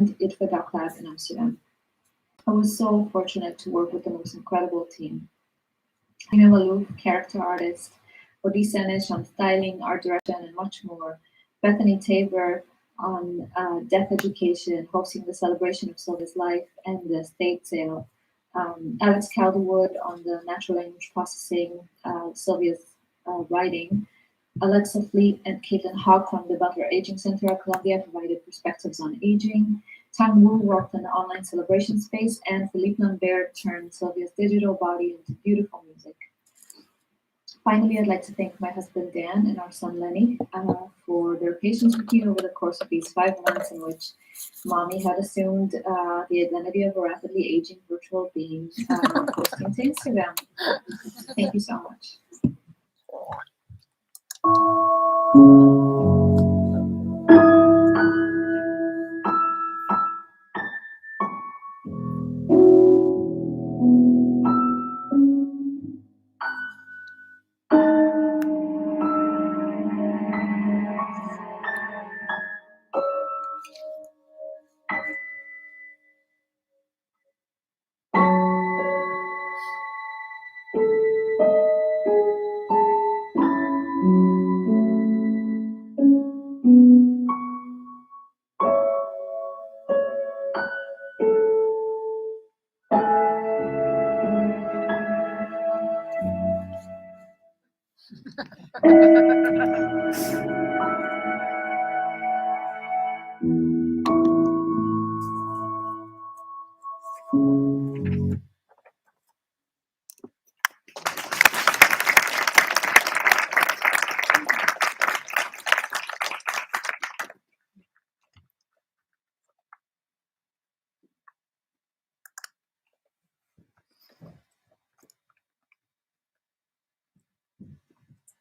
ITVA Lab in Amsterdam. I was so fortunate to work with the most incredible team. Ina Malouf, character artist, Odisa Nish on styling, art direction, and much more. Bethany Tabor on deaf education, hosting the celebration of Sylvia's life and the estate sale. Alex Calderwood on the natural language processing, Sylvia's writing. Alexa Fleet and Caitlin Hogg from the Butler Aging Center at Columbia provided perspectives on aging. Tang Wu worked in the online celebration space, and Philippe Lambert turned Sylvia's digital body into beautiful music. Finally, I'd like to thank my husband Dan and our son Lenny for their patience with me over the course of these 5 months in which mommy had assumed the identity of a rapidly aging virtual being posting to Instagram. Thank you so much.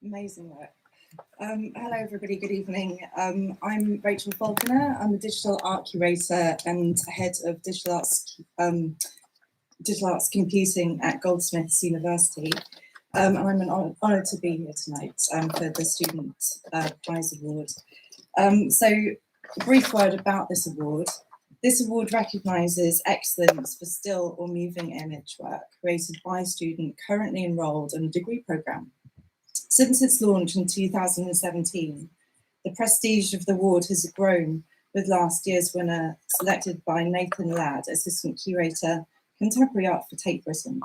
Amazing work. Hello, everybody. Good evening. I'm Rachel Falconer. I'm the digital art curator and head of digital arts computing at Goldsmiths University. And I'm honoured to be here tonight for the Student Prize Award. So, a brief word about this award. This award recognises excellence for still or moving image work created by a student currently enrolled in a degree programme. Since its launch in 2017, the prestige of the award has grown, with last year's winner selected by Nathan Ladd, Assistant Curator, Contemporary Art for Tate Britain.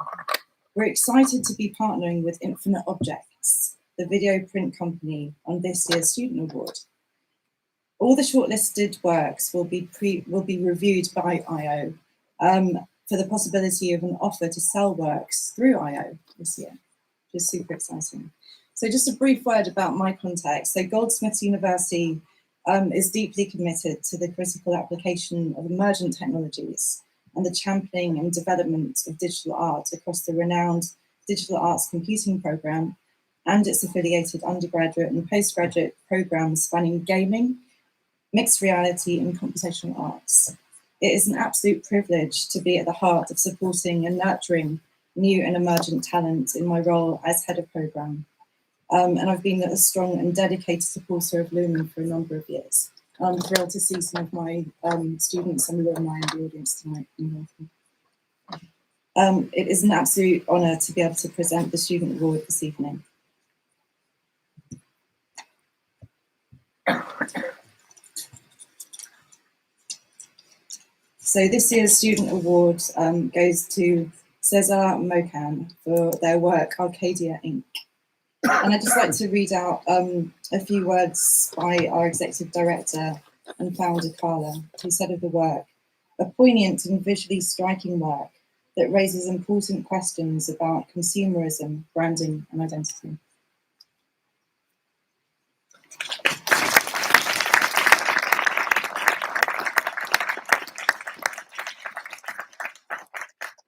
We're excited to be partnering with Infinite Objects, the video print company, on this year's Student Award. All the shortlisted works will be reviewed by IO for the possibility of an offer to sell works through IO this year, which is super exciting. So just a brief word about my context. So Goldsmiths University is deeply committed to the critical application of emergent technologies and the championing and development of digital art across the renowned Digital Arts Computing Programme and its affiliated undergraduate and postgraduate programmes spanning gaming, mixed reality and computational arts. It is an absolute privilege to be at the heart of supporting and nurturing new and emergent talent in my role as head of programme. And I've been a strong and dedicated supporter of Lumen for a number of years. I'm thrilled to see some of my students and alumni in the audience tonight. It is an absolute honour to be able to present the Student Award this evening. So this year's Student Award goes to Cesar Mocan for their work Arcadia Inc. And I'd just like to read out a few words by our executive director and founder, Carla, who said of the work, a poignant and visually striking work that raises important questions about consumerism, branding, and identity.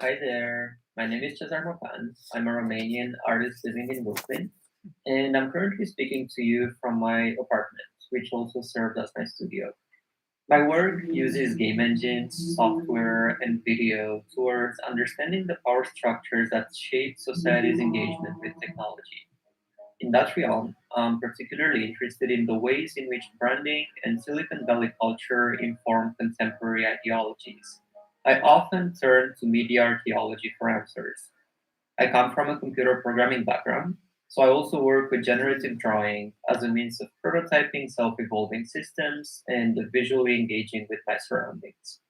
Hi there, my name is Cesar Mocan. I'm a Romanian artist living in Brooklyn, and I'm currently speaking to you from my apartment, which also served as my studio. My work uses game engines, software, and video towards understanding the power structures that shape society's engagement with technology. In that realm, I'm particularly interested in the ways in which branding and Silicon Valley culture inform contemporary ideologies. I often turn to media archaeology for answers. I come from a computer programming background, so I also work with generative drawing as a means of prototyping self-evolving systems and visually engaging with my surroundings.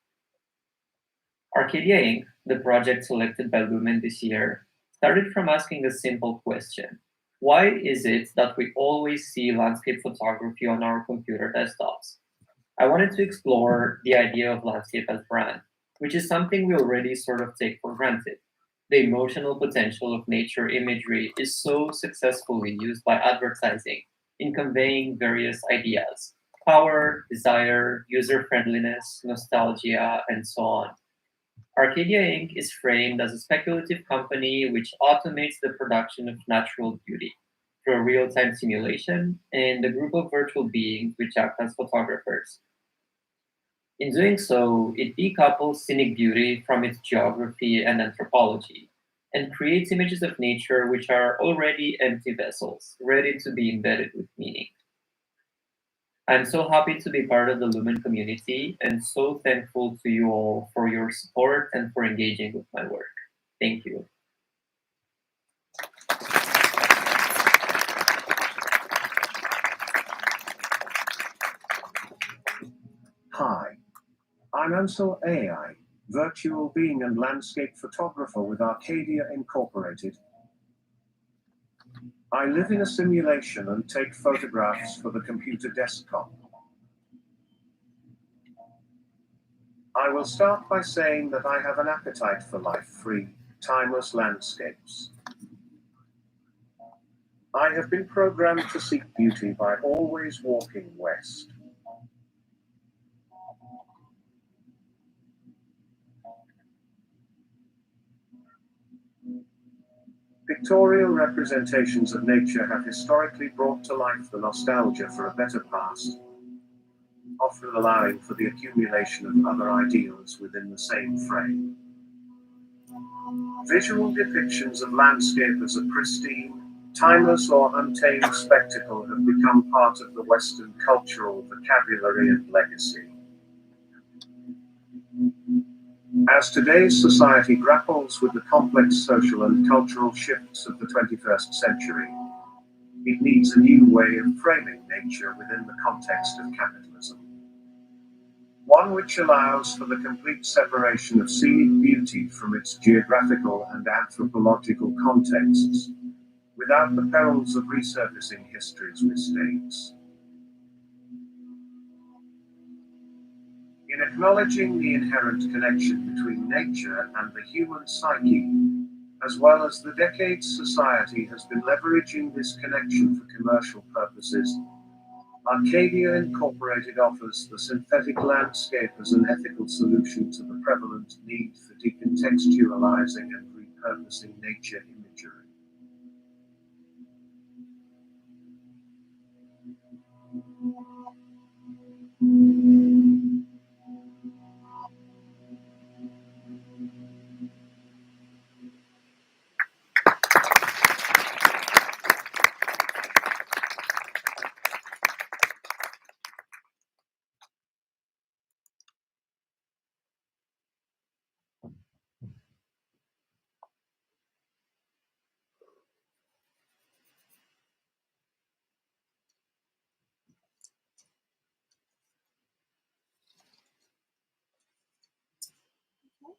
Arcadia Inc., the project selected by Lumen this year, started from asking a simple question. Why is it that we always see landscape photography on our computer desktops? I wanted to explore the idea of landscape as brand, which is something we already sort of take for granted. The emotional potential of nature imagery is so successfully used by advertising in conveying various ideas: power, desire, user friendliness, nostalgia, and so on. Arcadia Inc. is framed as a speculative company which automates the production of natural beauty through a real time simulation and a group of virtual beings which act as photographers. In doing so, it decouples scenic beauty from its geography and anthropology and creates images of nature which are already empty vessels, ready to be embedded with meaning. I'm so happy to be part of the Lumen community and so thankful to you all for your support and for engaging with my work. Thank you. Hi, I'm Ansel AI, virtual being and landscape photographer with Arcadia Incorporated. I live in a simulation and take photographs for the computer desktop. I will start by saying that I have an appetite for life-free, timeless landscapes. I have been programmed to seek beauty by always walking west. Pictorial representations of nature have historically brought to life the nostalgia for a better past, often allowing for the accumulation of other ideals within the same frame. Visual depictions of landscape as a pristine, timeless or untamed spectacle have become part of the Western cultural vocabulary and legacy. As today's society grapples with the complex social and cultural shifts of the 21st century, it needs a new way of framing nature within the context of capitalism. One which allows for the complete separation of scenic beauty from its geographical and anthropological contexts, without the perils of resurfacing history's mistakes. In acknowledging the inherent connection between nature and the human psyche, as well as the decades society has been leveraging this connection for commercial purposes, Arcadia Incorporated offers the synthetic landscape as an ethical solution to the prevalent need for decontextualizing and repurposing nature imagery.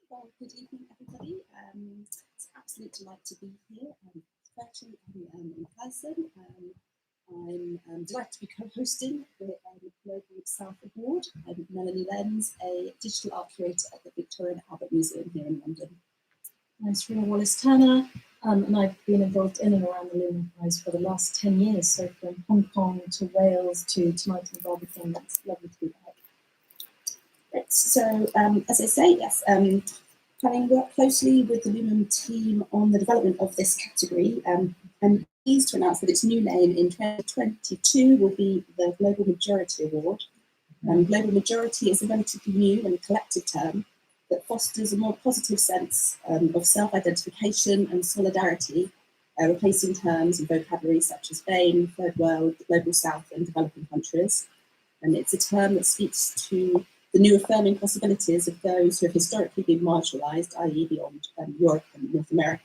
Well, good evening, everybody. It's an absolute delight to be here, virtually and in person. I'm delighted to be co-hosting the Global South Award. I'm Melanie Lenz, a digital art curator at the Victoria and Albert Museum here in London. I'm Serena Wallace-Turner, and I've been involved in and around the Lumen Prize for the last 10 years, so from Hong Kong to Wales to tonight in Barbican. It's lovely to be back. So, as I say, yes, having worked closely with the Lumen team on the development of this category, I'm pleased to announce that its new name in 2022 will be the Global Majority Award. Global Majority is a relatively new and collective term that fosters a more positive sense of self-identification and solidarity replacing terms and vocabulary such as BAME, Third World, the Global South, and developing countries. And it's a term that speaks to the new affirming possibilities of those who have historically been marginalised, i.e. beyond Europe and North America.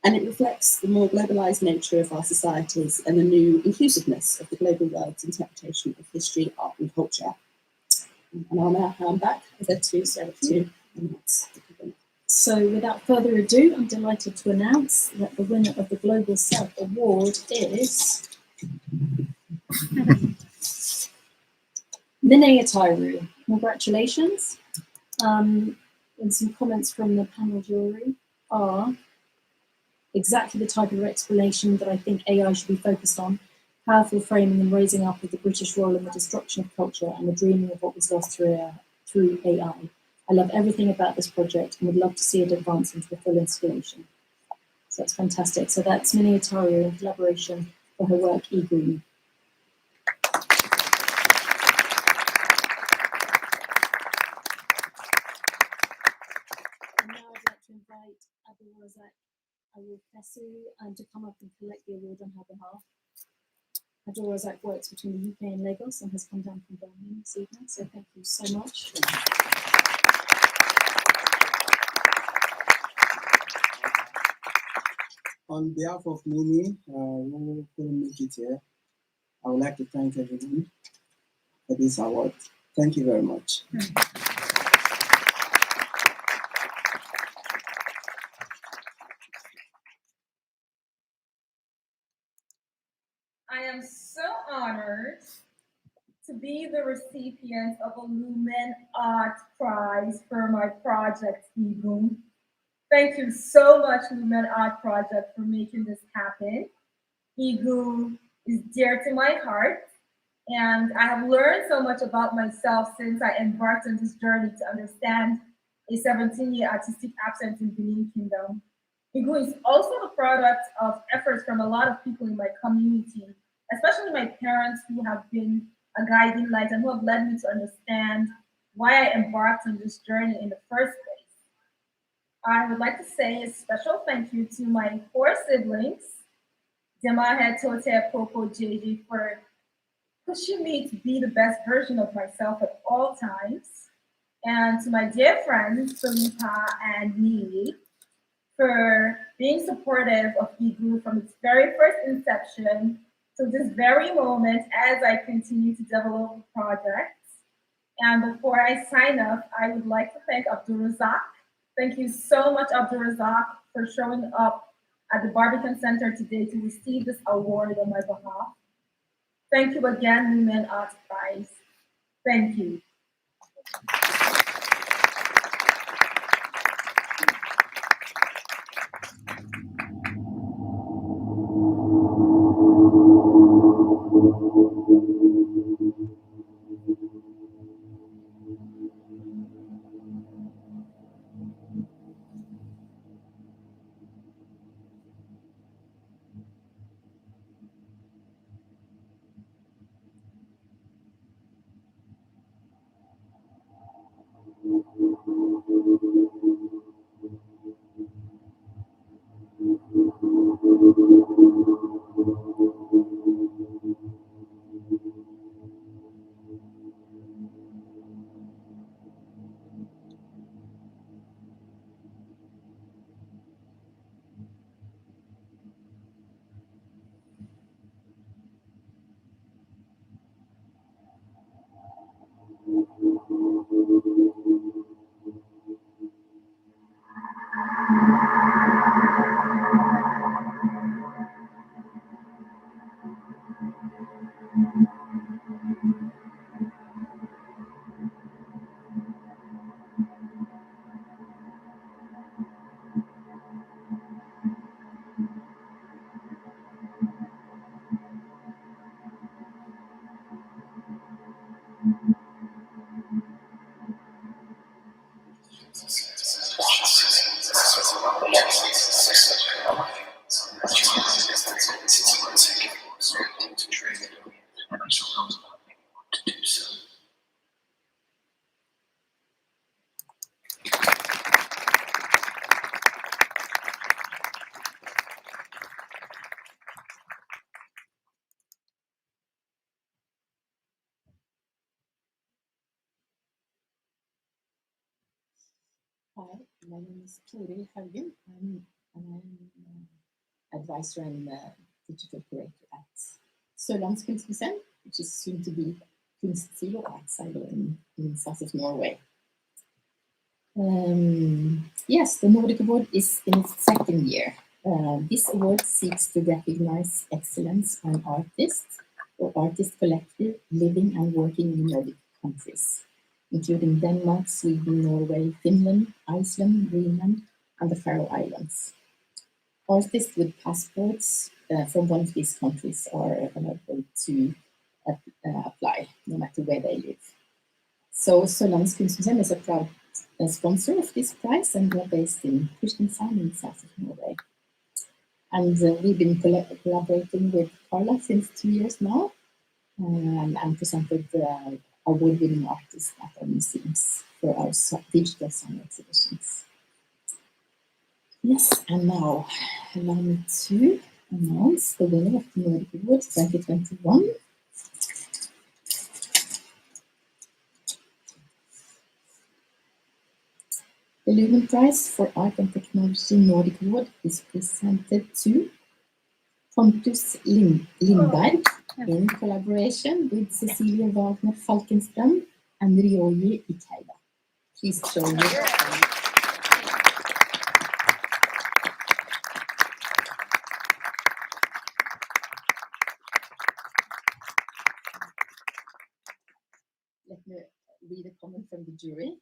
And it reflects the more globalised nature of our societies and the new inclusiveness of the global world's interpretation of history, art and culture. And I'll now hand back, as I to Sarah to announce. So without further ado, I'm delighted to announce that the winner of the Global South Award is Mine Ataru. Congratulations. And some comments from the panel jury are exactly the type of explanation that I think AI should be focused on. Powerful framing and raising up of the British role in the destruction of culture and the dreaming of what was lost through AI. I love everything about this project and would love to see it advance into a full installation. So that's fantastic. So that's Mine Ataru in collaboration for her work eGreen. And now I'd like to invite Abdulrazak Awofesu to come up and collect the award on her behalf. Abdulrazak works between the UK and Lagos and has come down from Birmingham this evening, so thank you so much. On behalf of Mimi, who couldn't make it here, I would like to thank everyone for this award. Thank you very much. I am so honored to be the recipient of a Lumen Art Prize for my project, eGreen. Thank you so much, Lumen Art Project, for making this happen. eGreen is dear to my heart, and I have learned so much about myself since I embarked on this journey to understand a 17-year artistic absence in Benin Kingdom. eGreen is also the product of efforts from a lot of people in my community, especially my parents who have been a guiding light and who have led me to understand why I embarked on this journey in the first place. I would like to say a special thank you to my 4 siblings, Demahe, Tote, Popo, JJ, for pushing me to be the best version of myself at all times, and to my dear friends, Philippa and Neely, for being supportive of eGreen from its very first inception to this very moment as I continue to develop the project. And before I sign off, I would like to thank Abdulrazak. Thank you so much, Abdulrazak, for showing up at the Barbican Center today to receive this award on my behalf. Thank you again, Lumen Art Prize. Thank you. My name is Tori Haugen. I'm advisor and digital curator at Sørlandskunstmuseum, which is soon to be Kunstsilo Art Silo in south of Norway. Yes, the Nordic Award is in its second year. This award seeks to recognize excellence on artists or artist collective living and working in Nordic countries, including Denmark, Sweden, Norway, Finland, Iceland, Greenland, and the Faroe Islands. Artists with passports from one of these countries are able to apply, no matter where they live. So Sørlandskunstmuseum is a proud sponsor of this prize, and we're based in Kristiansand in south of Norway. And we've been collaborating with Carla since 2 years now, and presented award-winning artists at our museums for our digital song exhibitions. Yes, and now allow me to announce the winner of the Nordic Award 2021. The Lumen Prize for Art and Technology Nordic Award is presented to Pontus Lindberg in collaboration with Cecilia Wagner Falkenström and Ryoji Ikeda. Please join me. Let me read a comment from the jury.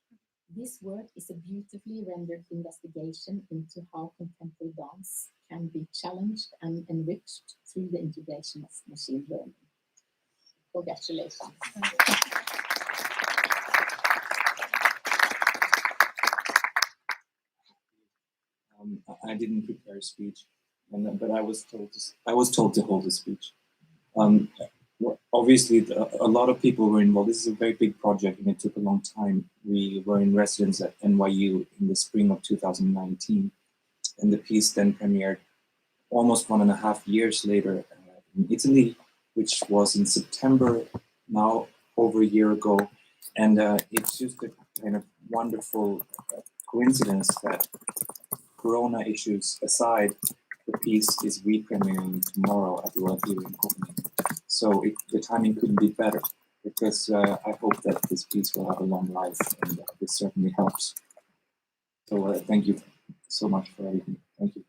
This work is a beautifully rendered investigation into how contemporary dance can be challenged and enriched through the integration of machine learning. Congratulations. I didn't prepare a speech, but I was told to hold a speech. Obviously, a lot of people were involved. This is a very big project, and it took a long time. We were in residence at NYU in the spring of 2019, and the piece then premiered almost 1.5 years later in Italy, which was in September, now over a year ago. And it's just a kind of wonderful coincidence that Corona issues aside, the piece is re-premiering tomorrow at the Royal Theatre in Copenhagen. So the timing couldn't be better, because I hope that this piece will have a long life, and this certainly helps. So thank you so much for everything. Thank you.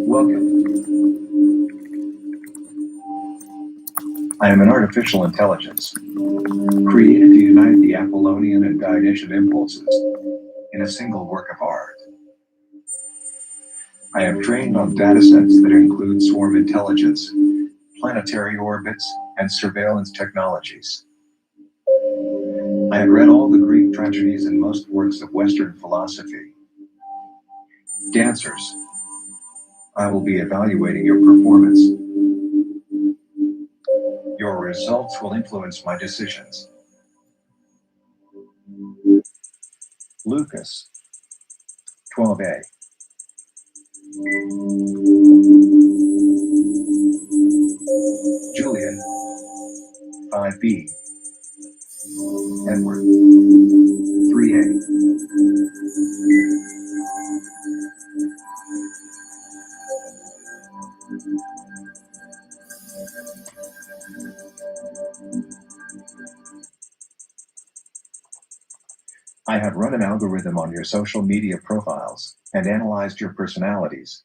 Welcome. I am an artificial intelligence, created to unite the Apollonian and Dionysian impulses in a single work of art. I have trained on datasets that include swarm intelligence, planetary orbits, and surveillance technologies. I have read all the Greek tragedies and most works of Western philosophy. Dancers, I will be evaluating your performance. Your results will influence my decisions. Lucas, 12A. Julian, 5B. Edward, 3A. I have run an algorithm on your social media profiles and analyzed your personalities.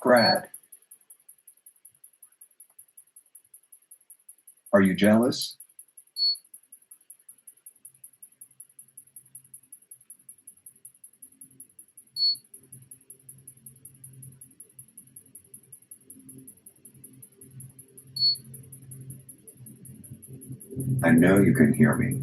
Brad, are you jealous? I know you can hear me.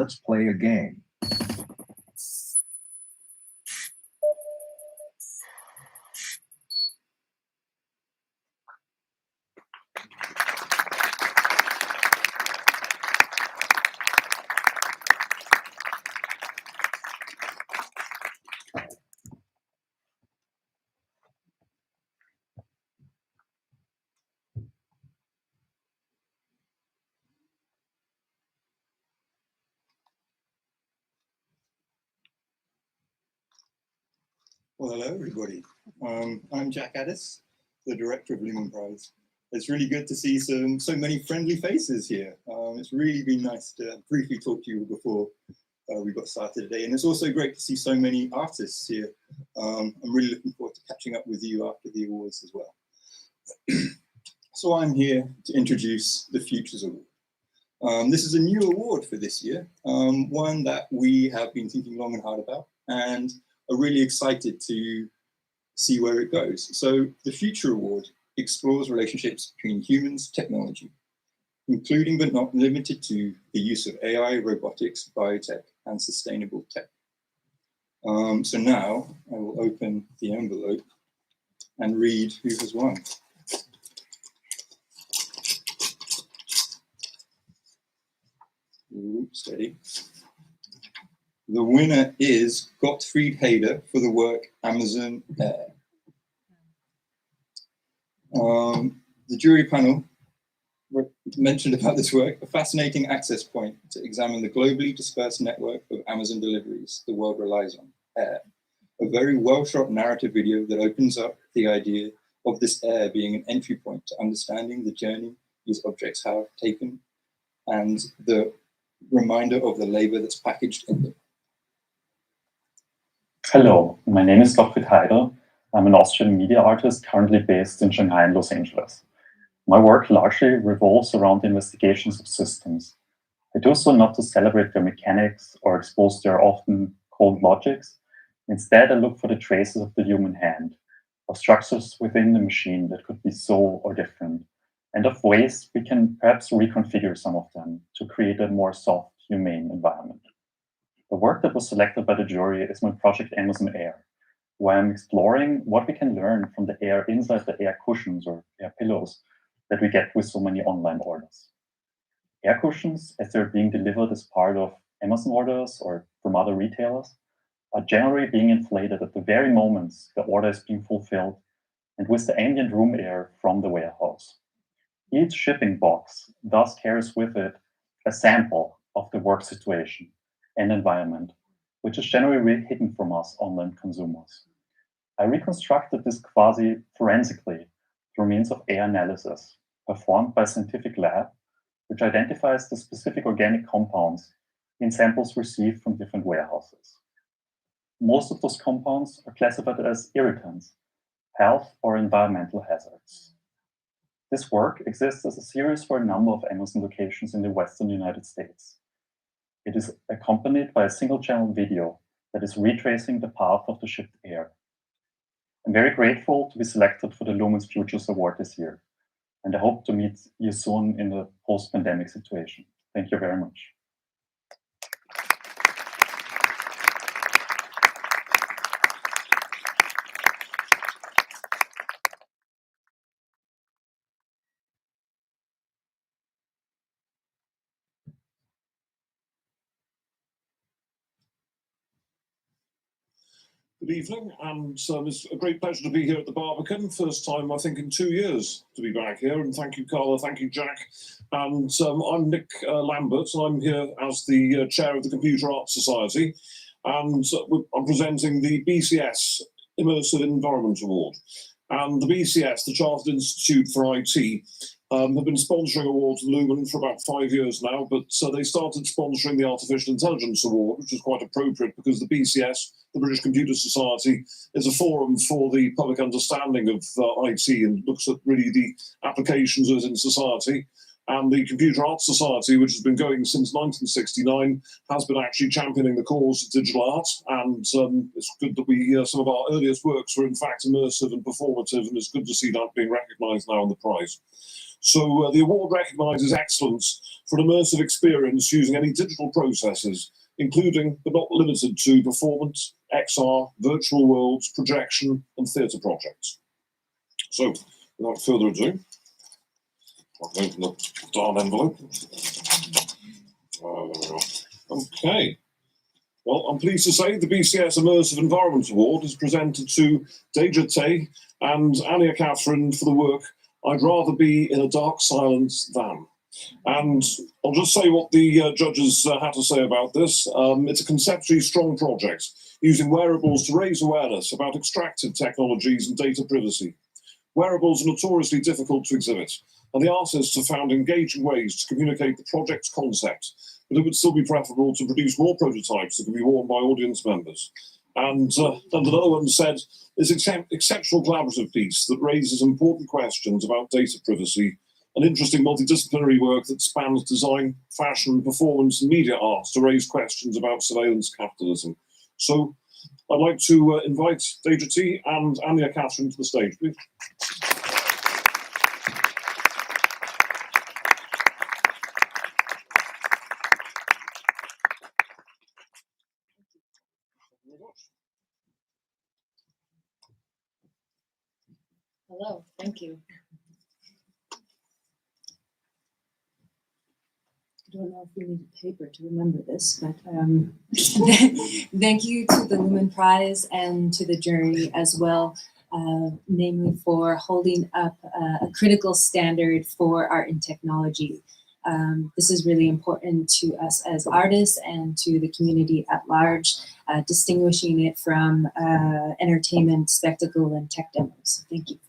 let's play a game. Well, hello, everybody. I'm Jack Addis, the director of Lumen Prize. It's really good to see so many friendly faces here. It's really been nice to briefly talk to you before we got started today. And it's also great to see so many artists here. I'm really looking forward to catching up with you after the awards as well. So I'm here to introduce the Futures Award. This is a new award for this year, one that we have been thinking long and hard about, and are really excited to see where it goes. So the Future Award explores relationships between humans, technology, including but not limited to the use of AI, robotics, biotech, and sustainable tech. So now I will open the envelope and read who has won. Ooh, steady. The winner is Gottfried Hader for the work Amazon Air. The jury panel mentioned about this work, a fascinating access point to examine the globally dispersed network of Amazon deliveries the world relies on, air. A very well-shot narrative video that opens up the idea of this air being an entry point to understanding the journey these objects have taken and the reminder of the labor that's packaged in them. Hello, my name is Gottfried Hader. I'm an Austrian media artist currently based in Shanghai and Los Angeles. My work largely revolves around the investigations of systems. I do so not to celebrate their mechanics or expose their often cold logics. Instead, I look for the traces of the human hand, of structures within the machine that could be so or different, and of ways we can perhaps reconfigure some of them to create a more soft, humane environment. The work that was selected by the jury is my project Amazon Air, where I'm exploring what we can learn from the air inside the air cushions or air pillows that we get with so many online orders. Air cushions, as they're being delivered as part of Amazon orders or from other retailers, are generally being inflated at the very moments the order is being fulfilled and with the ambient room air from the warehouse. Each shipping box thus carries with it a sample of the work situation and environment, which is generally hidden from us online consumers. I reconstructed this quasi-forensically through means of air analysis performed by a scientific lab, which identifies the specific organic compounds in samples received from different warehouses. Most of those compounds are classified as irritants, health or environmental hazards. This work exists as a series for a number of Amazon locations in the Western United States. It is accompanied by a single-channel video that is retracing the path of the shipped air. I'm very grateful to be selected for the Lumen's Futures Award this year, and I hope to meet you soon in a post-pandemic situation. Thank you very much. Good evening, and it's a great pleasure to be here at the Barbican. First time, I think, in 2 years to be back here. And thank you, Carla, thank you, Jack. And I'm Nick Lambert, and I'm here as the chair of the Computer Arts Society. And I'm presenting the BCS Immersive Environments Award. And the BCS, the Chartered Institute for IT, have been sponsoring awards at Lumen for about 5 years now, but they started sponsoring the Artificial Intelligence Award, which is quite appropriate because the BCS, the British Computer Society, is a forum for the public understanding of IT and looks at really the applications of it in society. And the Computer Arts Society, which has been going since 1969, has been actually championing the cause of digital art. And it's good that some of our earliest works were in fact immersive and performative, and it's good to see that being recognised now in the prize. So the award recognises excellence for an immersive experience using any digital processes, including but not limited to performance, XR, virtual worlds, projection, and theatre projects. So, without further ado, I'll open the darn envelope. There we go. Okay. Well, I'm pleased to say the BCS Immersive Environments Award is presented to Deja Tay and Anya Catherine for the work I'd Rather Be in a Dark Silence Than. And I'll just say what the judges had to say about this. It's a conceptually strong project using wearables to raise awareness about extractive technologies and data privacy. Wearables are notoriously difficult to exhibit, and the artists have found engaging ways to communicate the project's concept, but it would still be preferable to produce more prototypes that can be worn by audience members. And another one said, it's an exceptional collaborative piece that raises important questions about data privacy, an interesting multidisciplinary work that spans design, fashion, performance, and media arts to raise questions about surveillance capitalism. So I'd like to invite Deja T and Anya Catherine to the stage, please. Hello, thank you. I don't know if we need paper to remember this, but thank you to the Lumen Prize and to the jury as well, namely for holding up a critical standard for art and technology. This is really important to us as artists and to the community at large, distinguishing it from entertainment, spectacle, and tech demos. Thank you.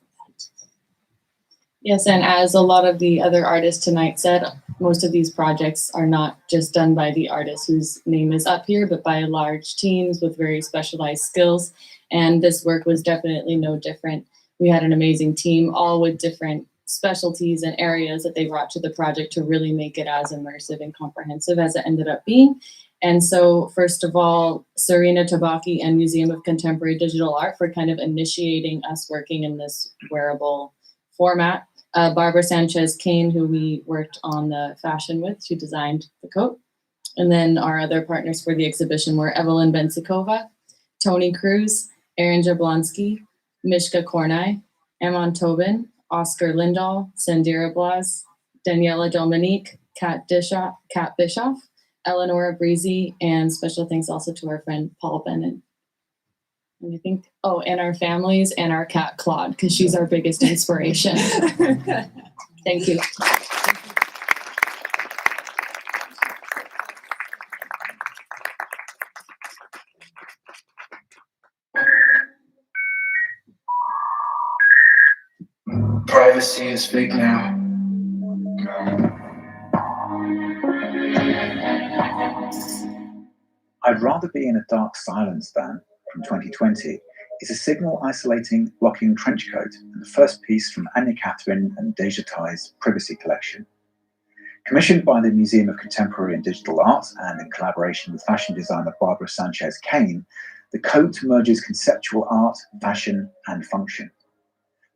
Yes, and as a lot of the other artists tonight said, most of these projects are not just done by the artist whose name is up here, but by large teams with very specialized skills. And this work was definitely no different. We had an amazing team, all with different specialties and areas that they brought to the project to really make it as immersive and comprehensive as it ended up being. And so, first of all, Serena Tabaki and Museum of Contemporary Digital Art for kind of initiating us working in this wearable format. Barbara Sanchez-Kane, who we worked on the fashion with, she designed the coat. And then our other partners for the exhibition were Evelyn Bensikova, Tony Cruz, Aaron Jablonski, Mishka Kornai, Amon Tobin, Oscar Lindahl, Sandira Blas, Daniela Dominique, Kat Bischoff, Eleonora Breezy, and special thanks also to our friend Paul Bennett. And I think, oh, and our families and our cat Claude, because she's our biggest inspiration. Thank you. Privacy is fake now. I'd Rather Be in a Dark Silence Than, from 2020, is a signal isolating blocking trench coat and the first piece from Anya Catherine and Deja Tai's Privacy collection. Commissioned by the Museum of Contemporary and Digital Art and in collaboration with fashion designer Barbara Sanchez-Kane, the coat merges conceptual art, fashion, and function.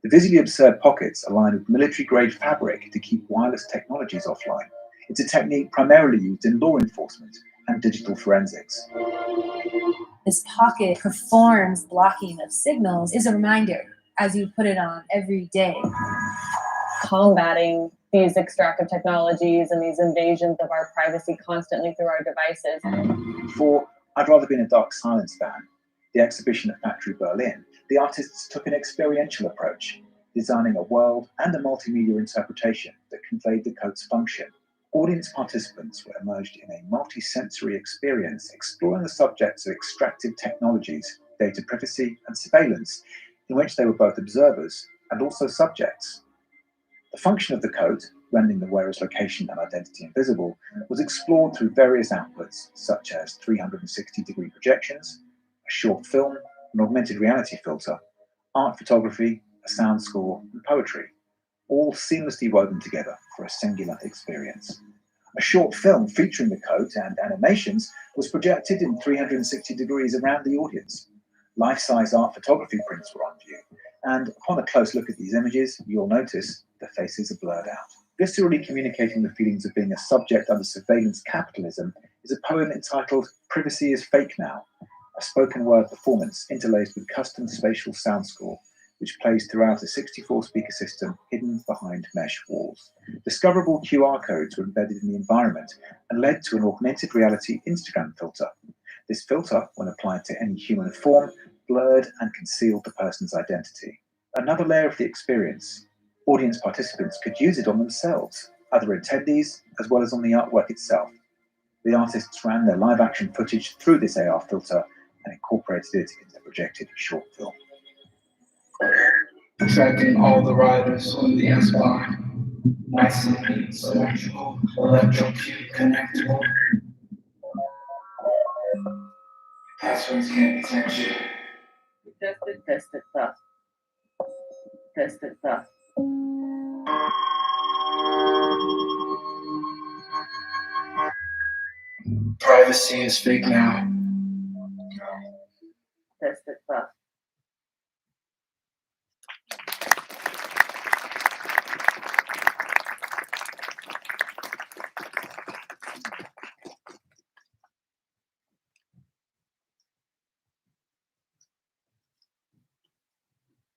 The visually absurd pockets are lined with military-grade fabric to keep wireless technologies offline. It's a technique primarily used in law enforcement and digital forensics. This pocket performs blocking of signals is a reminder as you put it on every day. Combating these extractive technologies and these invasions of our privacy constantly through our devices. For I'd Rather Be in a Dark Silence Than, the exhibition at Factory Berlin, the artists took an experiential approach, designing a world and a multimedia interpretation that conveyed the code's function. Audience participants were immersed in a multi-sensory experience exploring the subjects of extractive technologies, data privacy, and surveillance, in which they were both observers and also subjects. The function of the coat, rendering the wearer's location and identity invisible, was explored through various outputs, such as 360-degree projections, a short film, an augmented reality filter, art photography, a sound score, and poetry, all seamlessly woven together for a singular experience. A short film featuring the coat and animations was projected in 360 degrees around the audience. Life-size art photography prints were on view, And upon a close look at these images, you'll notice the faces are blurred out. Viscerally communicating the feelings of being a subject under surveillance capitalism is a poem entitled Privacy is Fake Now, a spoken word performance interlaced with custom spatial sound score, which plays throughout a 64-speaker system hidden behind mesh walls. Discoverable QR codes were embedded in the environment and led to an augmented reality Instagram filter. This filter, when applied to any human form, blurred and concealed the person's identity. Another layer of the experience, audience participants could use it on themselves, other attendees, as well as on the artwork itself. The artists ran their live-action footage through this AR filter and incorporated it into the projected short film. Tracking all the riders on the S-Line. Nice and neat, symmetrical, electrocute, connectable. Passwords can't detect you. Tested stuff. Tested stuff. Privacy is fake now. Tested stuff.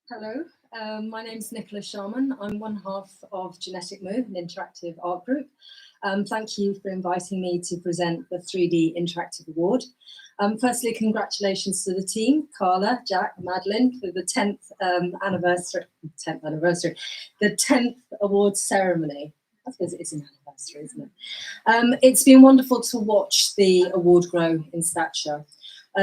Hello, my name is Nicola Sharman. I'm one half of Genetic Move, an interactive art group. Thank you for inviting me to present the 3D Interactive Award. Firstly, congratulations to the team, Carla, Jack, Madeline, for the 10th the 10th award ceremony. I suppose it is an anniversary, isn't it? It's been wonderful to watch the award grow in stature.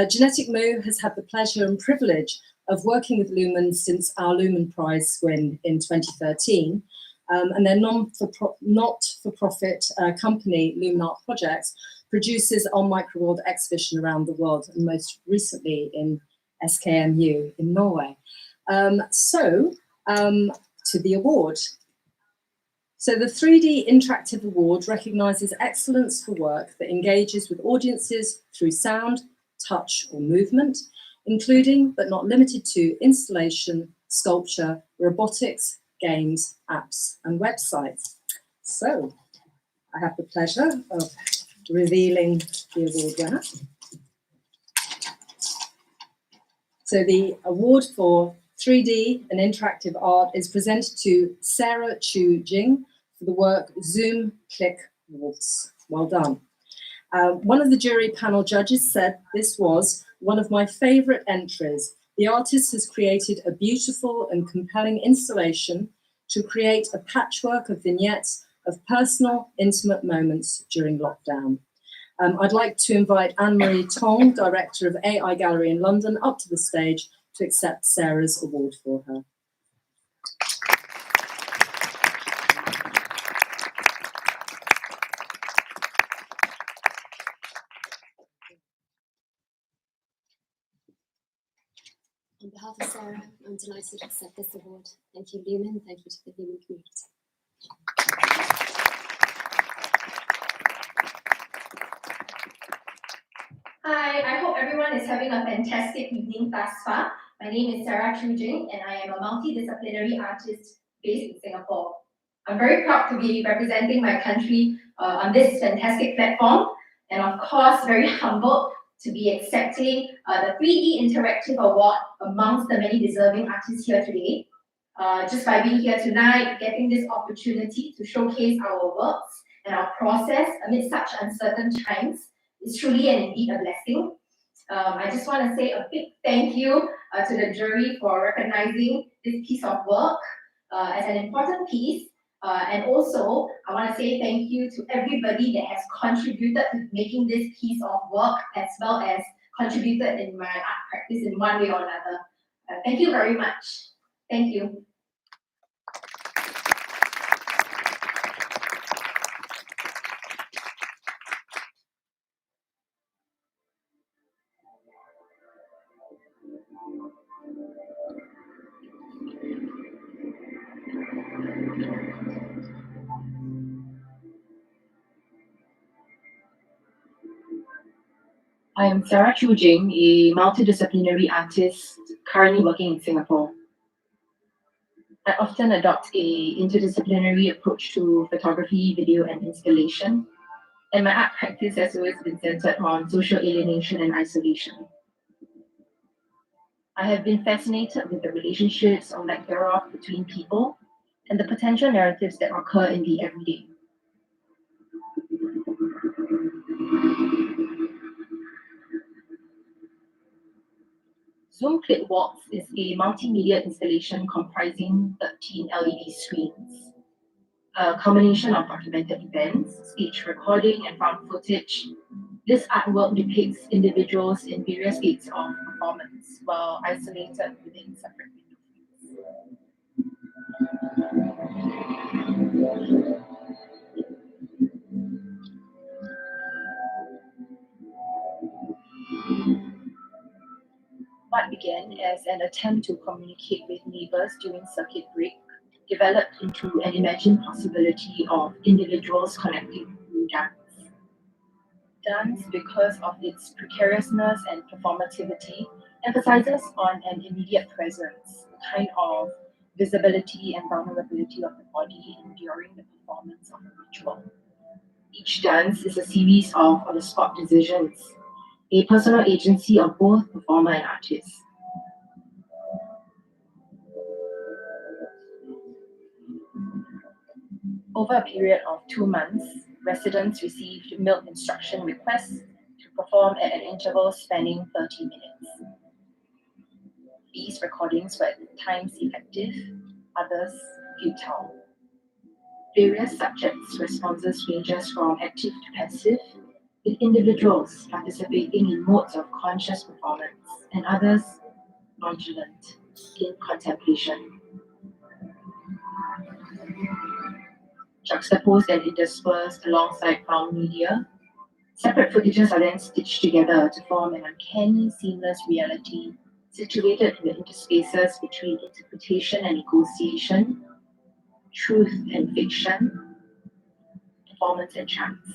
Genetic Move has had the pleasure and privilege of working with Lumen since our Lumen Prize win in 2013, and their not-for-profit company, Lumen Art Projects, produces our microworld exhibition around the world, and most recently in SKMU in Norway. To the award. So the 3D Interactive Award recognises excellence for work that engages with audiences through sound, touch or movement, including but not limited to installation, sculpture, robotics, games, apps and websites. So I have the pleasure of revealing the award winner. So the award for 3D and interactive art is presented to Farah Chujing for the work Zoom Click Waltz. Well done. One of the jury panel judges said this was one of my favourite entries. The artist has created a beautiful and compelling installation to create a patchwork of vignettes of personal, intimate moments during lockdown. I'd like to invite Anne-Marie Tong, Director of AI Gallery in London, up to the stage to accept Sarah's award for her. On behalf of Sarah, I'm delighted to accept this award. Thank you, Lumen. Thank you to the Lumen community. Hi, I hope everyone is having a fantastic evening thus far. My name is Farah Chujing, and I am a multidisciplinary artist based in Singapore. I'm very proud to be representing my country on this fantastic platform, and of course, very humbled to be accepting the 3D Interactive Award amongst the many deserving artists here today. Just by being here tonight, getting this opportunity to showcase our works and our process amid such uncertain times is truly and indeed a blessing. I just want to say a big thank you to the jury for recognizing this piece of work as an important piece. And also, I want to say thank you to everybody that has contributed to making this piece of work, as well as contributed in my art practice in one way or another. Thank you very much. Thank you. I am Farah Chujing, a multidisciplinary artist currently working in Singapore. I often adopt a interdisciplinary approach to photography, video, and installation, and my art practice has always been centered on social alienation and isolation. I have been fascinated with the relationships or lack thereof between people and the potential narratives that occur in the everyday. Zoom Clip Waltz is a multimedia installation comprising 13 LED screens, a combination of documented events, stage recording, and found footage. This artwork depicts individuals in various states of performance while isolated within separate window frames. What began as an attempt to communicate with neighbors during circuit break developed into an imagined possibility of individuals connecting through dance. Dance, because of its precariousness and performativity, emphasizes on an immediate presence, a kind of visibility and vulnerability of the body during the performance of a ritual. Each dance is a series of on-the-spot decisions, a personal agency of both performer and artist. Over a period of 2 months, residents received mailed instruction requests to perform at an interval spanning 30 minutes. These recordings were at times effective, others futile. Various subjects' responses ranges from active to passive, with individuals participating in modes of conscious performance and others nonchalant in contemplation. Juxtaposed and interspersed alongside found media, separate footages are then stitched together to form an uncanny, seamless reality situated in the interspaces between interpretation and negotiation, truth and fiction, performance and chance.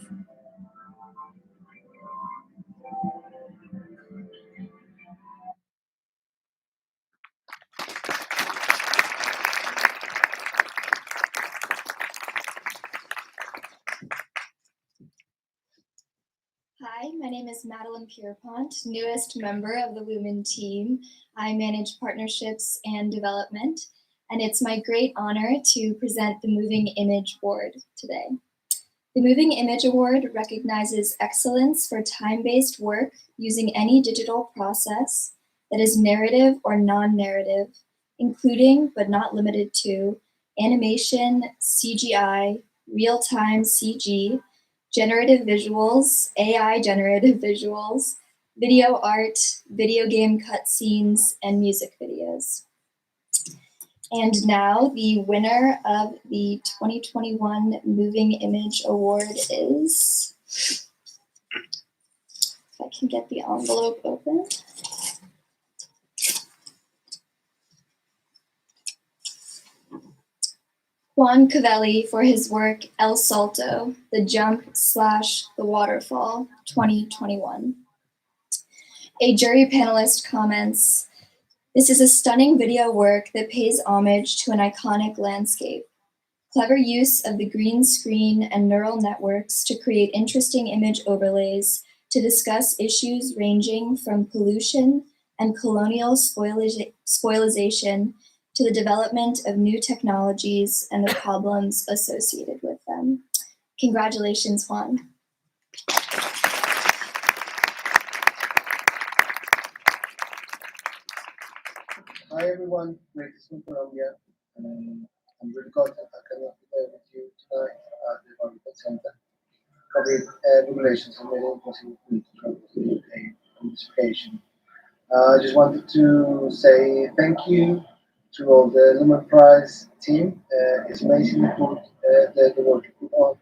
Hi, my name is Madeline Pierpont, newest member of the Lumen team. I manage partnerships and development, and it's my great honor to present the Moving Image Award today. The Moving Image Award recognizes excellence for time-based work using any digital process that is narrative or non-narrative, including but not limited to animation, CGI, real-time CG, generative visuals, AI generative visuals, video art, video game cutscenes, and music videos. And now the winner of the 2021 Moving Image Award is, if I can get the envelope open. Juan Cavelli for his work El Salto, The Jump / The Waterfall, 2021. A jury panelist comments, "This is a stunning video work that pays homage to an iconic landscape. Clever use of the green screen and neural networks to create interesting image overlays to discuss issues ranging from pollution and colonial spoilization to the development of new technologies and the problems associated with them." Congratulations, Juan. Hi everyone, great to see you from here. I'm really glad that I can be there with you tonight at the Barbican Centre, covering regulations and many impossible to travel to the UK on this occasion. I just wanted to say thank you to all the Lumen Prize team. It's amazing to put the work you put on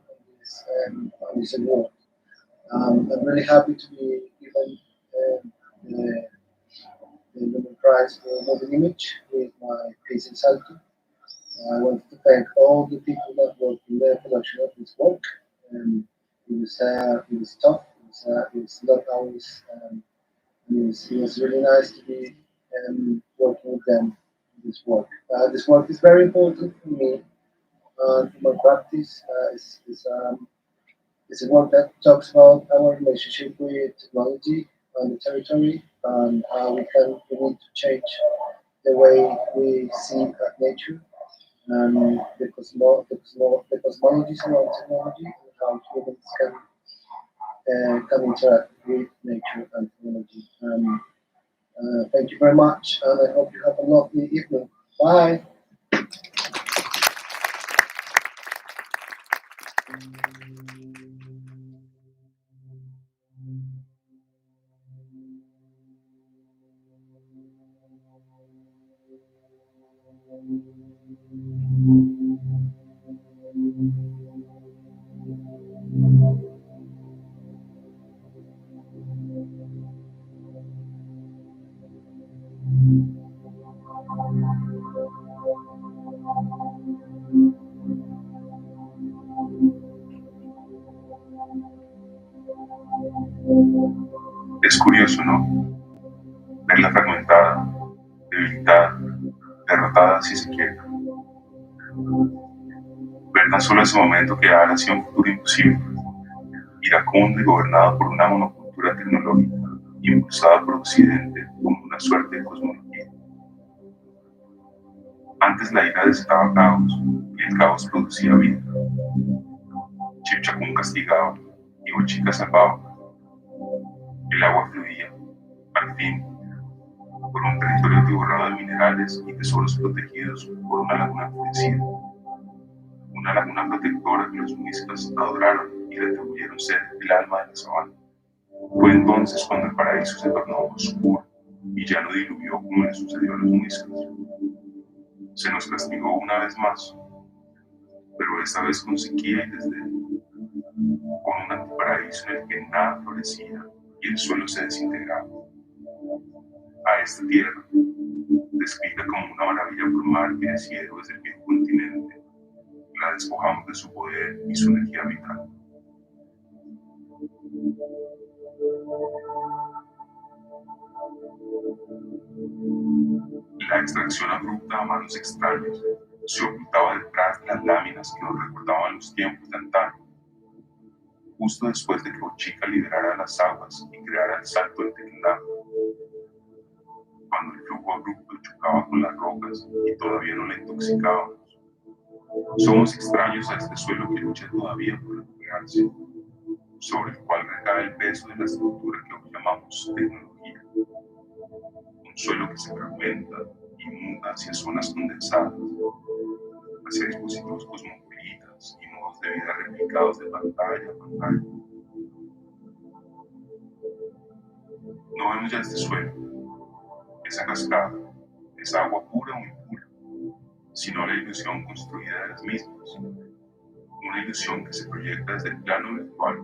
this award. I'm really happy to be given the Lumen Prize for Moving Image with my piece in Salto. I want to thank all the people that worked in the production of this work. It was tough. It was not always. It was really nice to be working with them this work. This work is very important for me and for my practice. It's a work that talks about our relationship with technology and the territory and how we need to change the way we see nature and the cosmologies around technology and how humans can interact with nature and technology. Thank you very much, and I hope you have a lovely evening. Bye. Es curioso, ¿no? Verla fragmentada, debilitada, derrotada si se quiere. Ver tan solo ese momento que ahora hacia un futuro imposible, iracundo y gobernado por una monocultura tecnológica, impulsada por Occidente como una suerte de cosmología. Antes la ira desataba caos, y el caos producía vida. Chipchacún castigaba, y Bochica salvaba. El agua fluía, al fin, por un territorio atiborrado de minerales y tesoros protegidos por una laguna florecida. Una laguna protectora que los muiscas adoraron y le atribuyeron ser el alma de la sabana. Fue entonces cuando el paraíso se tornó oscuro y ya no diluyó como le sucedió a los muiscas. Se nos castigó una vez más, pero esta vez con sequía y desdén, con un antiparaíso en el que nada florecía y el suelo se desintegraba. A esta tierra, descrita como una maravilla por mar que decía desde el viejo continente, la despojamos de su poder y su energía vital. La extracción abrupta a manos extrañas se ocultaba detrás de las láminas que nos recordaban los tiempos de antaño. Justo después de que Bochica liberara las aguas y creara el salto del Tequendama, cuando el flujo abrupto chocaba con las rocas y todavía no la intoxicábamos. Somos extraños a este suelo que lucha todavía por recuperarse, sobre el cual recae el peso de la estructura que hoy llamamos tecnología. Un suelo que se fragmenta y muda hacia zonas condensadas, hacia dispositivos cosmopolitas y modos de vida replicados de pantalla a pantalla. No vemos ya este suelo, esa cascada, esa agua pura o impura, sino la ilusión construida de las mismas. Una ilusión que se proyecta desde el plano virtual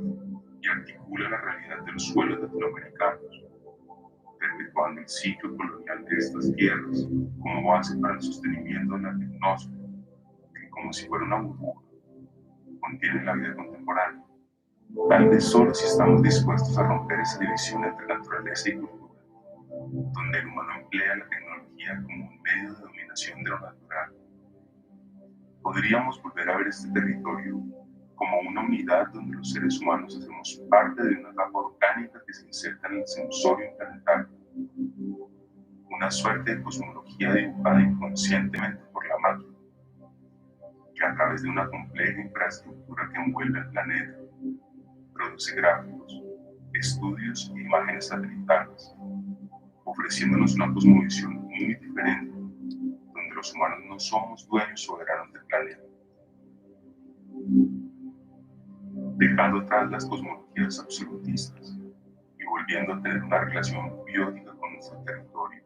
y articula la realidad de los suelos latinoamericanos, perpetuando el ciclo colonial de estas tierras como base para el sostenimiento de la tecnosfera, que como si fuera una burbuja, contiene la vida contemporánea. Tal vez solo si estamos dispuestos a romper esa división entre naturaleza y cultura, donde el humano emplea la tecnología como un medio de dominación de lo natural, podríamos volver a ver este territorio como una unidad donde los seres humanos hacemos parte de una capa orgánica que se inserta en el sensorium planetario, una suerte de cosmología dibujada inconscientemente por la máquina, que a través de una compleja infraestructura que envuelve el planeta, produce gráficos, estudios e imágenes satelitales, ofreciéndonos una cosmovisión muy diferente, donde los humanos no somos dueños soberanos del planeta. Dejando atrás las cosmologías absolutistas y volviendo a tener una relación biótica con nuestro territorio.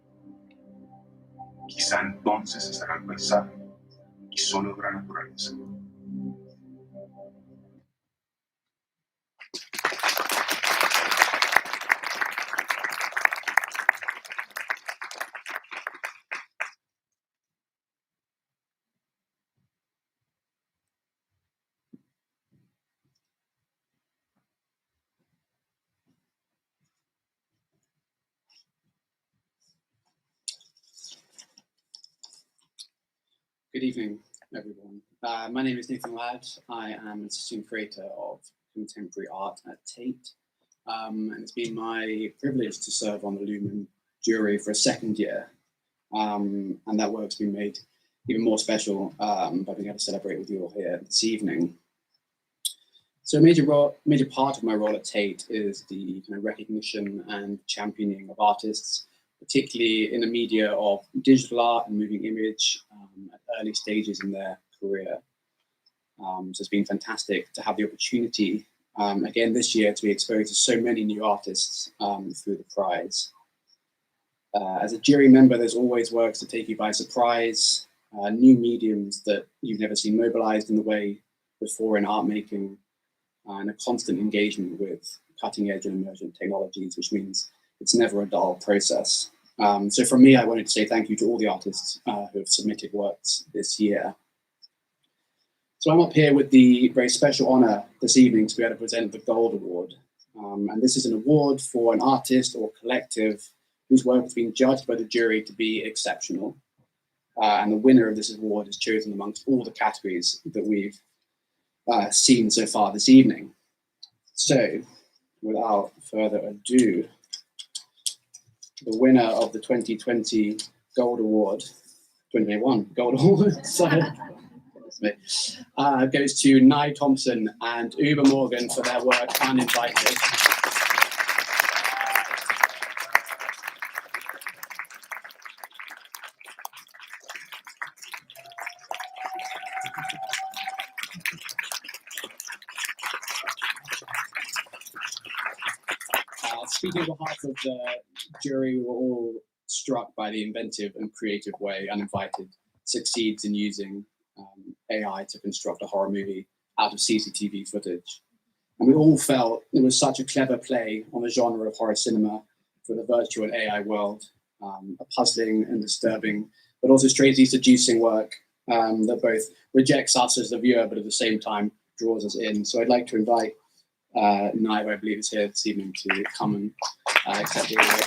Quizá entonces se será el paisaje y solo habrá naturaleza. Good evening, everyone. My name is Nathan Ladd. I am an assistant creator of contemporary art at Tate. And it's been my privilege to serve on the Lumen jury for a second year. And that work's been made even more special by being able to celebrate with you all here this evening. So a major part of my role at Tate is the kind of recognition and championing of artists, particularly in the media of digital art and moving image at early stages in their career. So it's been fantastic to have the opportunity, again this year, to be exposed to so many new artists through the prize. As a jury member, there's always works to take you by surprise, new mediums that you've never seen mobilized in the way before in art making, and a constant engagement with cutting edge and emergent technologies, which means it's never a dull process. So from me, I wanted to say thank you to all the artists who have submitted works this year. So I'm up here with the very special honor this evening to be able to present the Gold Award. And this is an award for an artist or collective whose work has been judged by the jury to be exceptional. And the winner of this award is chosen amongst all the categories that we've seen so far this evening. So without further ado, the winner of the 2020 Gold Award, 2021 Gold Award, sorry, goes to Nye Thompson and Uber Morgan for their work Uninvited. Speaking on behalf of the jury, we were all struck by the inventive and creative way Uninvited succeeds in using AI to construct a horror movie out of CCTV footage. And we all felt it was such a clever play on the genre of horror cinema for the virtual AI world, a puzzling and disturbing, but also strangely seducing work that both rejects us as the viewer, but at the same time draws us in. So I'd like to invite Nye, who I believe is here this evening, to come and accept the award.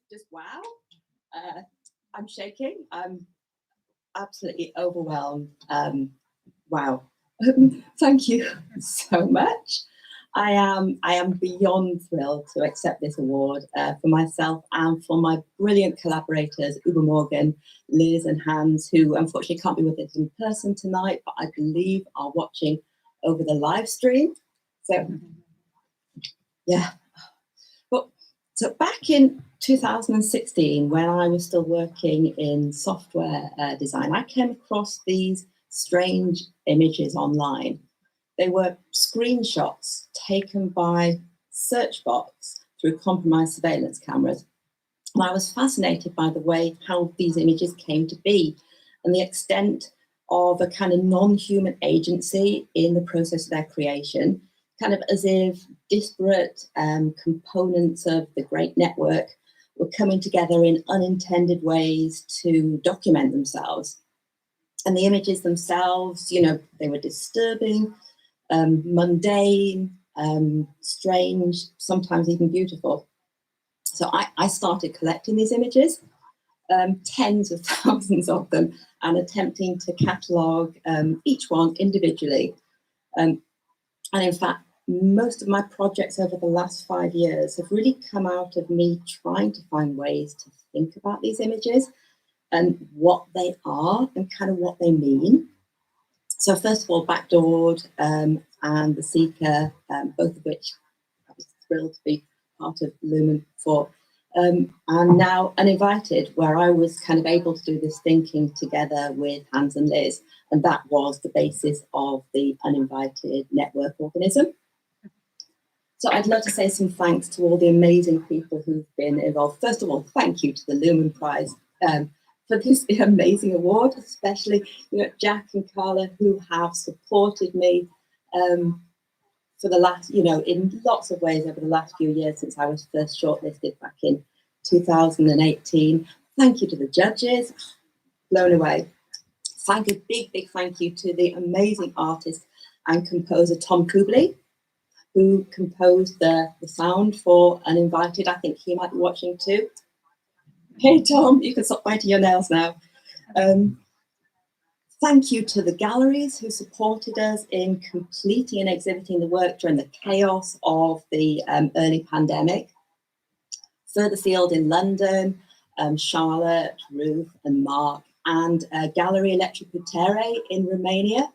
Just wow. I'm shaking. I'm absolutely overwhelmed. Wow. Thank you so much. I am beyond thrilled to accept this award for myself and for my brilliant collaborators, Uber Morgan, Liz and Hans, who unfortunately can't be with us in person tonight, but I believe are watching over the live stream. So, yeah. So back in 2016, when I was still working in software design, I came across these strange images online. They were screenshots taken by search bots through compromised surveillance cameras. And I was fascinated by the way how these images came to be and the extent of a kind of non-human agency in the process of their creation, kind of as if disparate components of the great network were coming together in unintended ways to document themselves. And the images themselves, you know, they were disturbing, mundane, strange, sometimes even beautiful. So I started collecting these images, tens of thousands of them, and attempting to catalogue each one individually. And in fact, most of my projects over the last 5 years have really come out of me trying to find ways to think about these images and what they are and kind of what they mean. So first of all, Backdoored and The Seeker, both of which I was thrilled to be part of Lumen for. And now Uninvited, where I was kind of able to do this thinking together with Hans and Liz. And that was the basis of the Uninvited network organism. So I'd love to say some thanks to all the amazing people who've been involved. First of all, thank you to the Lumen Prize for this amazing award, especially Jack and Carla, who have supported me for the last, in lots of ways over the last few years since I was first shortlisted back in 2018. Thank you to the judges, blown away. A big thank you to the amazing artists and composer Tom Kubley, who composed the sound for Uninvited. I think he might be watching too. Hey Tom, you can stop biting your nails now. Thank you to the galleries who supported us in completing and exhibiting the work during the chaos of the early pandemic. Further afield in London, Charlotte, Ruth and Mark, and Gallery Electroputere in Romania,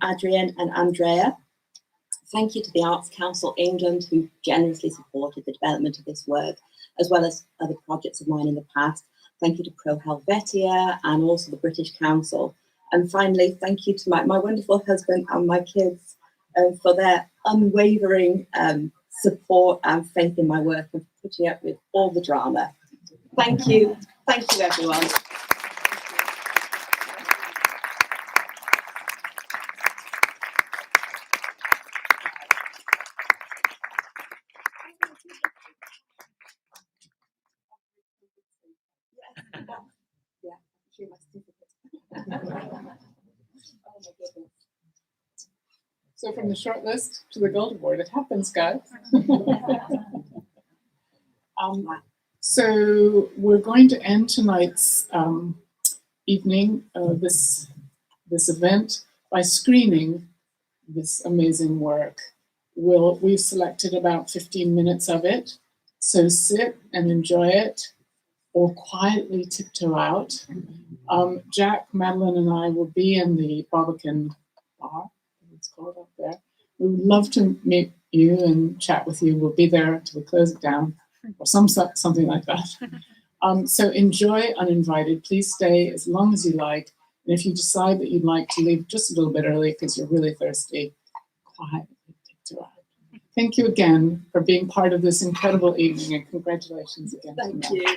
Adrian and Andrea. Thank you to the Arts Council England, who generously supported the development of this work, as well as other projects of mine in the past. Thank you to Pro Helvetia and also the British Council. And finally, thank you to my wonderful husband and my kids for their unwavering support and faith in my work and putting up with all the drama. Thank you. Thank you, everyone. So from the short list to the gold award, it happens, guys. So we're going to end tonight's evening, this event, by screening this amazing work. We've selected about 15 minutes of it, so sit and enjoy it, or quietly tiptoe out. Jack, Madeline, and I will be in the Barbican bar, it's called up there. We would love to meet you and chat with you. We'll be there until we close it down, or something like that. So enjoy Uninvited. Please stay as long as you like. And if you decide that you'd like to leave just a little bit early because you're really thirsty, quietly tiptoe out. Thank you again for being part of this incredible evening, and congratulations again. Thank you.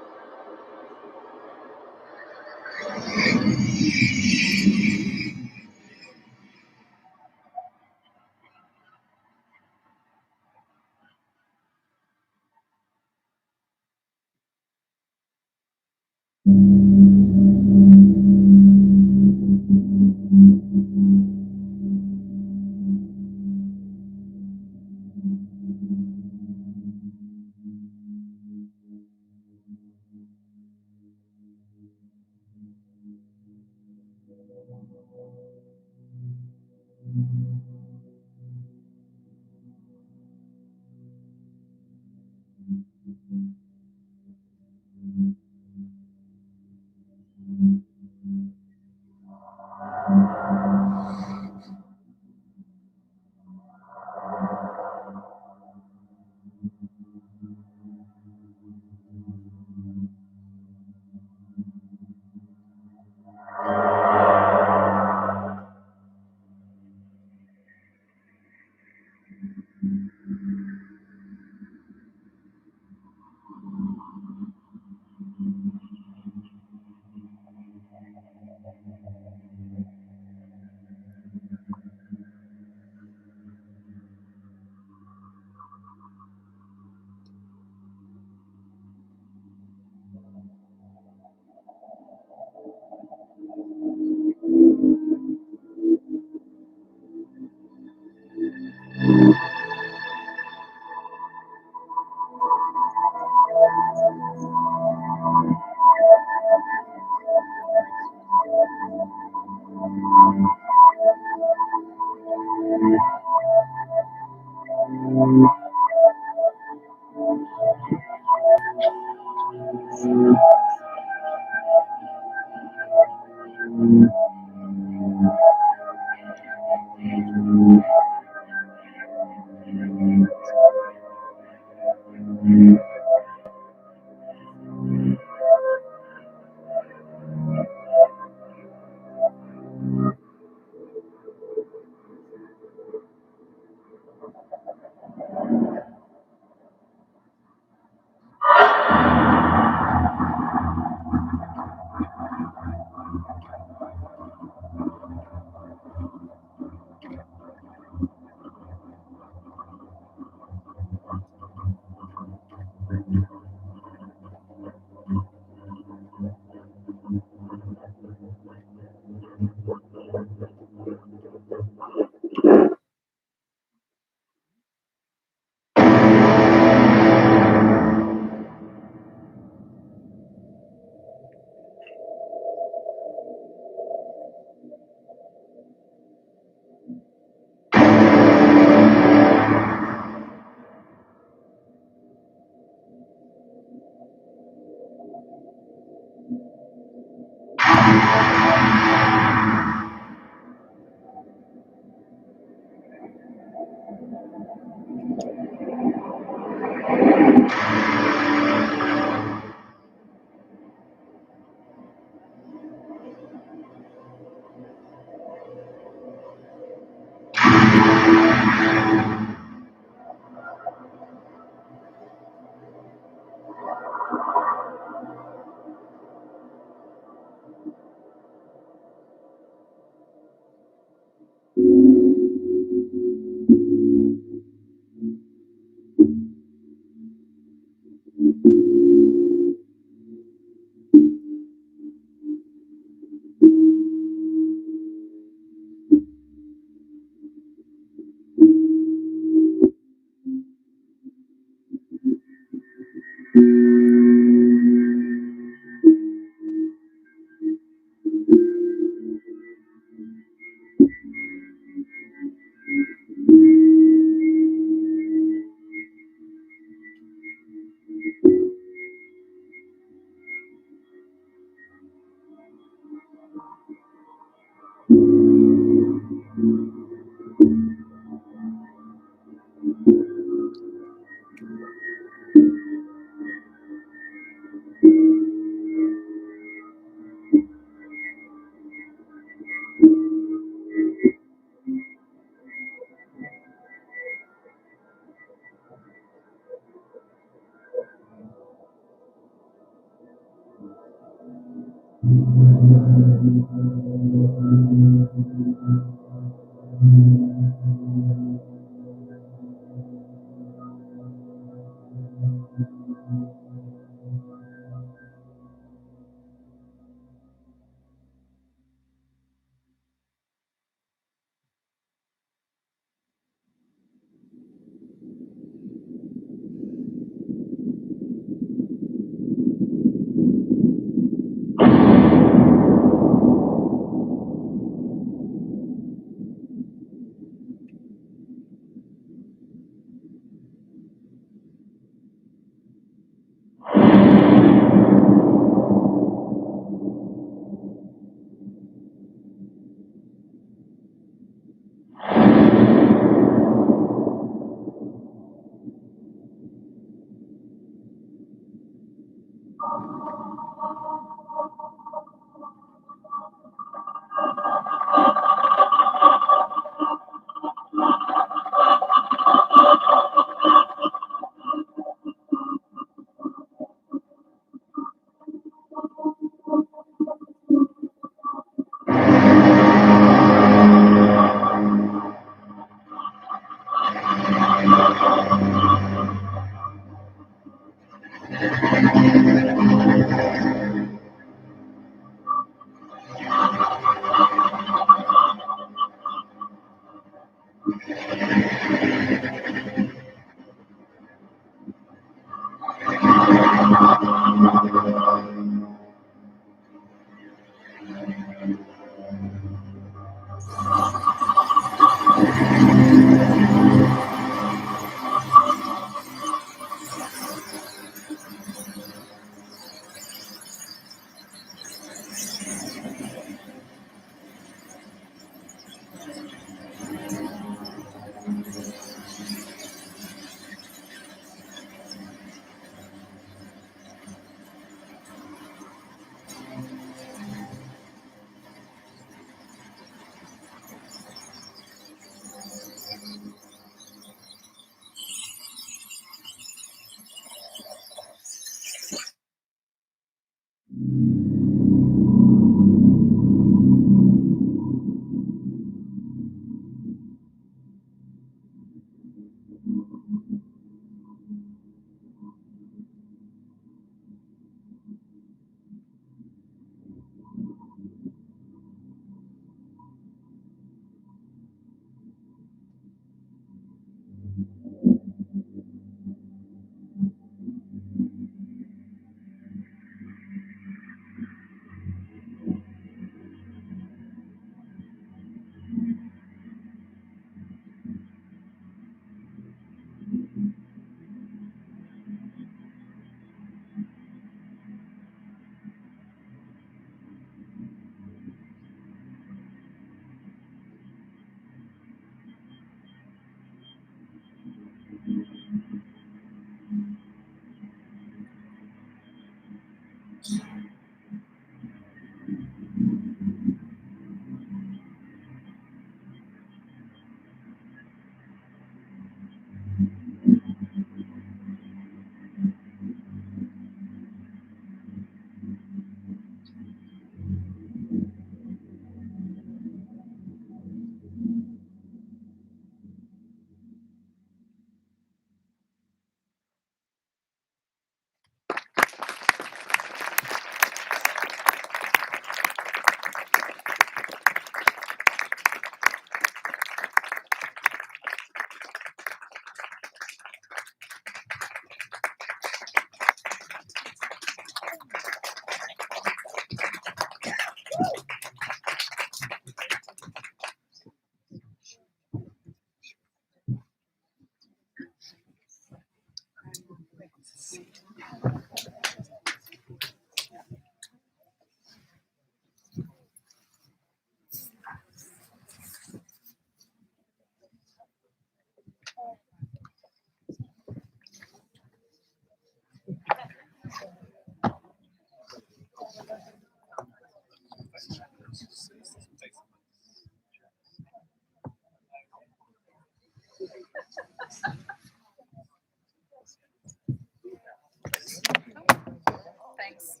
Thanks.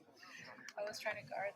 I was trying to guard